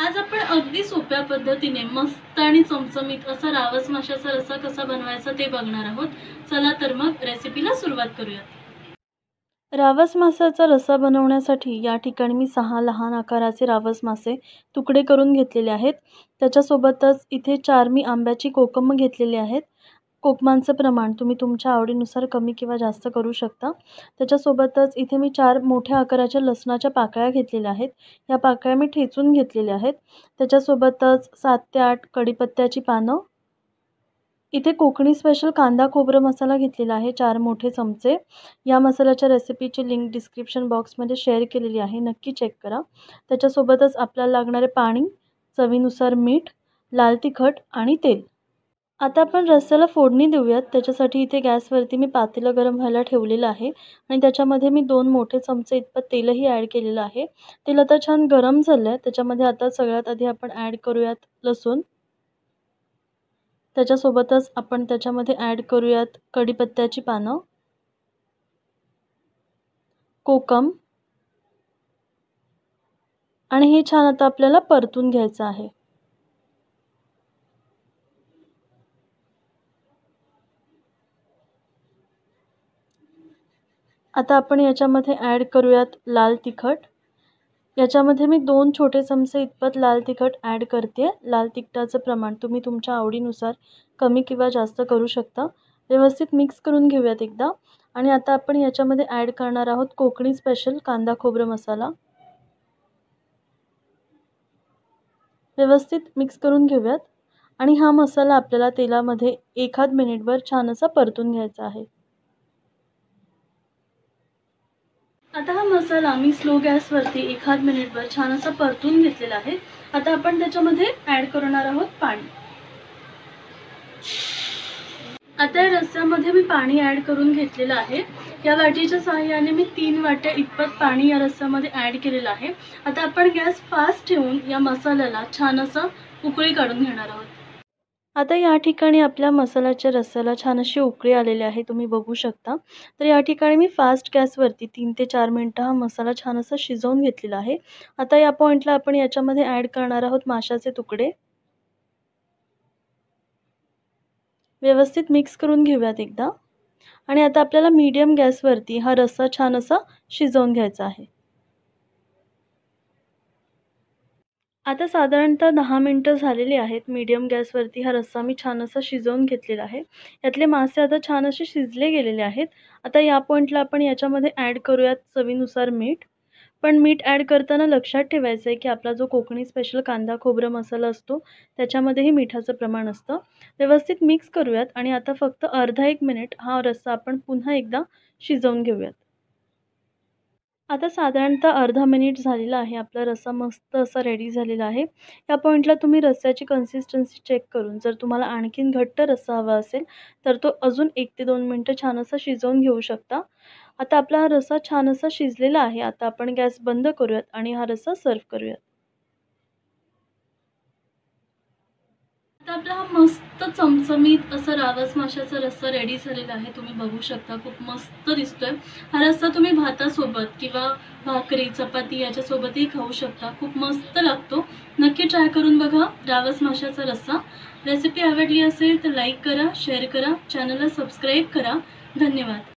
आज आपण अगदी सोप्या पद्धतीने मस्त आणि चमचमीत असा रावस माशाचा रस्सा कसा बनवायचा ते बघणार आहोत। चला तर मग रेसिपीला सुरुवात करूयात। रावस माशाचा रस्सा बनवण्यासाठी या ठिकाणी मी 6 लहान आकाराचे रावस मासे तुकडे करून घेतलेले आहेत। त्याच्यासोबतच इथे 4 मी आंब्याची कोकम घेतलेली आहेत। कोकमांचं प्रमाण तुम्ही तुमच्या आवडीनुसार कमी किंवा जास्त करू शकता। त्याच्यासोबतच इथे मी 4 मोठ्या आकाराच्या लसणाच्या पाकळ्या घेतलेल्या आहेत। या पाकळ्या मी ठेचून घेतलेल्या आहेत। त्याच्यासोबतच 7 ते 8 कढीपत्त्याची पानं, इथे कोकणी स्पेशल कांदा खोबरं मसाला घेतलेला आहे 4 मोठे चमचे। या मसाल्याच्या रेसिपीची लिंक डिस्क्रिप्शन बॉक्समध्ये शेअर केलेली आहे, नक्की चेक करा। त्याच्यासोबतच आपल्याला लागणारे पाणी, चवीनुसार मीठ, लाल तिखट आणि तेल। आता आपण रस्स्याला फोडणी देऊयात। त्याच्यासाठी इथे गॅसवरती मी पातेलं गरम व्हायला ठेवलेलं आहे आणि त्याच्यामध्ये मी 2 मोठे चमचे इतपत तेलही ॲड केलेलं आहे। तेल आता छान गरम झालंय। त्याच्यामध्ये आता सगळ्यात आधी आपण ॲड करूयात लसूण। त्याच्यासोबतच आपण त्याच्यामध्ये ॲड करूयात कढीपत्त्याची पानं, कोकम आणि हे छान आता आपल्याला परतून घ्यायचं आहे। आता आपण याच्यामध्ये ॲड करूयात लाल तिखट। याच्यामध्ये मी 2 छोटे चमचे इतपत लाल तिखट ॲड करते। लाल तिखटाचं प्रमाण तुम्ही तुमच्या आवडीनुसार कमी किंवा जास्त करू शकता। व्यवस्थित मिक्स करून घेऊयात एकदा आणि आता आपण याच्यामध्ये ॲड करणार आहोत कोकणी स्पेशल कांदा खोबरं मसाला। व्यवस्थित मिक्स करून घेऊयात आणि हा मसाला आपल्याला तेलामध्ये 1 मिनिटभर छान असा परतून घ्यायचा आहे। आता हा मसाला मी स्लो गॅसवरती 1 मिनिटभर छान असा परतून घेतलेला आहे। आता आपण त्याच्यामध्ये ॲड करणार आहोत पाणी। आता या रस्स्यामध्ये मी पाणी ॲड करून घेतलेलं आहे। या वाटीच्या सहाय्याने मी 3 वाट्या इतपत पाणी या रस्स्यामध्ये ॲड केलेलं आहे। आता आपण गॅस फास्ट ठेवून या मसाल्याला छान असा उकळी काढून घेणार आहोत। आता या ठिकाणी आपल्या मसाल्याच्या रस्स्याला छान अशी उकळी आलेली आहे, तुम्ही बघू शकता। तर या ठिकाणी मी फास्ट गॅसवरती 3 ते 4 मिनिटं हा मसाला छान असा शिजवून घेतलेला आहे। आता या पॉइंटला आपण याच्यामध्ये ॲड करणार आहोत माशाचे तुकडे। व्यवस्थित मिक्स करून घेऊयात एकदा आणि आता आपल्याला मीडियम गॅसवरती हा रस्सा छान असा शिजवून घ्यायचा आहे। आता साधारणतः 10 मिनिटं झालेली आहेत। मीडियम गॅसवरती हा रस्सा मी छान असा शिजवून घेतलेला आहे। यातले मासे आता छान असे शिजले गेलेले आहेत। आता या पॉइंटला आपण याच्यामध्ये ॲड करूयात चवीनुसार मीठ। पण मीठ ॲड करताना लक्षात ठेवायचं आहे की आपला जो कोकणी स्पेशल कांदा खोबरं मसाला असतो त्याच्यामध्येही मिठाचं प्रमाण असतं। व्यवस्थित मिक्स करूयात आणि आता फक्त अर्धा 1 मिनिट हा रस्सा आपण पुन्हा एकदा शिजवून घेऊयात। आता साधारणतः अर्धा मिनिट झालेला आहे। आपला रस्सा मस्त असा रेडी झालेला आहे। या पॉइंटला तुम्ही रस्स्याची कन्सिस्टन्सी चेक करून जर तुम्हाला आणखीन घट्ट रस्सा हवा असेल तर तो अजून 1 ते 2 मिनिटं छान असा शिजवून घेऊ शकता। आता आपला हा रस्सा छान असा शिजलेला आहे। आता आपण गॅस बंद करूयात आणि हा रस्सा सर्व्ह करूयात। आता आपला हा मस्त चमचमीत असा रावस माशाचा रस्सा रेडी झालेला आहे, तुम्ही बघू शकता। खूप मस्त दिसतोय। हा रस्सा तुम्ही भातासोबत किंवा भाकरी चपाती याच्यासोबतही खाऊ शकता। खूप मस्त लागतो। नक्की ट्राय करून बघा रावस माशाचा रस्सा। रेसिपी आवडली असेल तर लाईक करा, शेअर करा, चॅनलला सबस्क्राईब करा। धन्यवाद।